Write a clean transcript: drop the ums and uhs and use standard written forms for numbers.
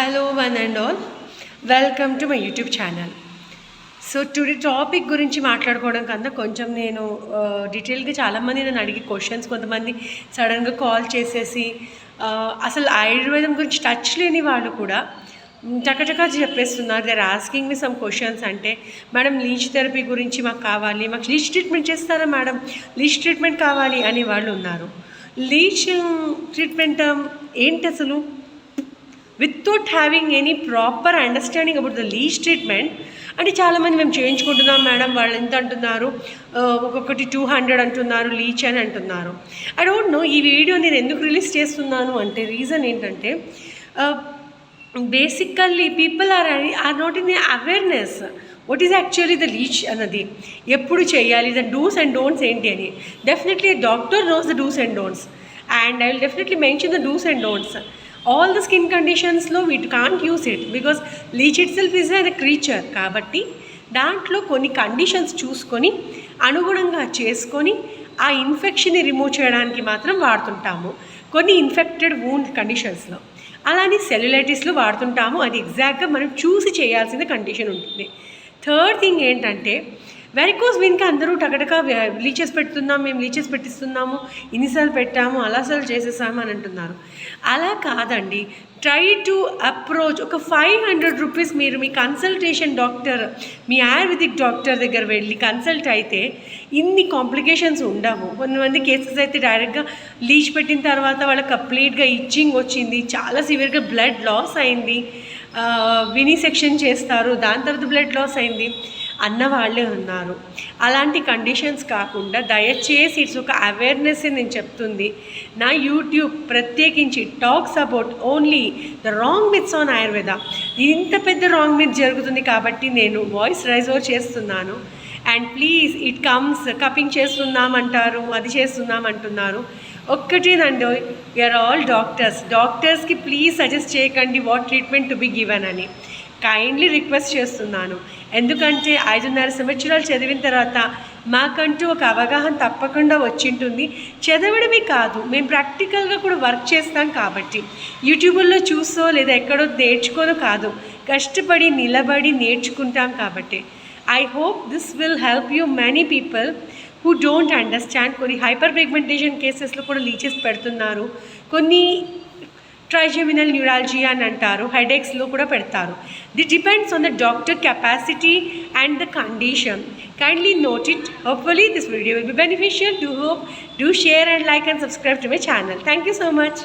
Hello one and all, welcome to my YouTube channel. So today topic గురించి మాట్లాడుకోవడం కన్నా కొంచెం నేను డీటెయిల్గా చాలామంది నన్ను అడిగి క్వశ్చన్స్, కొంతమంది సడన్గా కాల్ చేసేసి అసలు ఆయుర్వేదం గురించి టచ్ లేని వాళ్ళు కూడా చకచకా చెప్పేస్తున్నారు. They are asking me some questions. అంటే మేడం లీచ్ థెరపీ గురించి మాకు కావాలి, మాకు లీచ్ ట్రీట్మెంట్ చేస్తారా మేడం, లీచ్ ట్రీట్మెంట్ కావాలి అనే వాళ్ళు ఉన్నారు. లీచ్ ట్రీట్మెంట్ ఏంటి అసలు? Without having any proper understanding about the leech treatment అంటే చాలామంది మేము చేయించుకుంటున్నాం మేడం, వాళ్ళు ఎంత అంటున్నారు, ఒక్కొక్కటి 200 అంటున్నారు లీచ్ అని అంటున్నారు. ఐ డోంట్ నో ఈ వీడియో నేను ఎందుకు రిలీజ్ చేస్తున్నాను అంటే రీజన్ ఏంటంటే basically people are not in the awareness what is actually the leech అన్నది, ఎప్పుడు చేయాలి, ద డూస్ అండ్ డోంట్స్ ఏంటి అని. Definitely doctor knows the dos and don'ts and I will definitely mention the dos and don'ts. All the skin కండిషన్స్లో we can't use it because leech itself is a creature. కాబట్టి దాంట్లో కొన్ని conditions చూసుకొని అనుగుణంగా చేసుకొని ఆ ఇన్ఫెక్షన్ని remove చేయడానికి మాత్రం వాడుతుంటాము. కొన్ని ఇన్ఫెక్టెడ్ వూండ్ కండిషన్స్లో, అలానే సెల్యులైటిస్లో వాడుతుంటాము. అది ఎగ్జాక్ట్గా మనం చూసి చేయాల్సిన కండిషన్ ఉంటుంది. థర్డ్ థింగ్ ఏంటంటే వెరికోస్ వెయిన్కి అందరూ టకటక లీచెస్ పెడుతున్నాము, మేము లీచెస్ పెట్టిస్తున్నాము, ఇన్నిసార్లు పెట్టాము, అలాసార్లు చేసేసాము అని అంటున్నారు. అలా కాదండి. ట్రై టు అప్రోచ్ ఒక 500 రూపీస్ మీరు మీ కన్సల్టేషన్ డాక్టర్, మీ ఆయుర్వేదిక్ డాక్టర్ దగ్గర వెళ్ళి కన్సల్ట్ అయితే ఇన్ని కాంప్లికేషన్స్ ఉండవు. కొంతమంది కేసెస్ అయితే డైరెక్ట్గా లీచ్ పెట్టిన తర్వాత వాళ్ళకి కంప్లీట్గా ఇచ్చింగ్ వచ్చింది, చాలా సివియర్గా బ్లడ్ లాస్ అయింది, వినిసెక్షన్ చేస్తారు, దాని తర్వాత బ్లడ్ లాస్ అయింది అన్న వాళ్ళే ఉన్నారు. అలాంటి కండిషన్స్ కాకుండా దయచేసి ఇట్స్ ఒక అవేర్నెస్ నేను చెప్తుంది. నా యూట్యూబ్ ప్రత్యేకించి talks about only the wrong myths on Ayurveda. ఇంత పెద్ద రాంగ్ మిత్ జరుగుతుంది కాబట్టి నేను వాయిస్ రైజ్ ఓవర్ చేస్తున్నాను. And please it comes cupping చేస్తున్నామంటారు, అది చేస్తున్నామంటున్నారు. ఒక్కటేనండి, వీఆర్ ఆల్ డాక్టర్స్కి ప్లీజ్ సజెస్ట్ చేయకండి what treatment to be given అని కైండ్లీ రిక్వెస్ట్ చేస్తున్నాను. ఎందుకంటే 5.5 సంవత్సరాలు చదివిన తర్వాత మాకంటూ ఒక అవగాహన తప్పకుండా వచ్చింటుంది. చదవడమే కాదు, మేము ప్రాక్టికల్గా కూడా వర్క్ చేస్తాం కాబట్టి యూట్యూబ్లో చూసో లేదా ఎక్కడో నేర్చుకోనో కాదు, కష్టపడి నిలబడి నేర్చుకుంటాం కాబట్టి I hope this will help you many people who don't understand. కొన్ని హైపర్ పిగ్మెంటేషన్ కేసెస్లో కూడా లీచెస్ పెడుతున్నారు, కొన్ని ట్రైజెమినల్ న్యూరాలజీ అని అంటారు, హెడేక్స్లో కూడా పెడతారు. That depends on the doctor capacity and the condition. Kindly note it. Hopefully this video will be beneficial. Do share and like and subscribe to my channel. Thank you so much.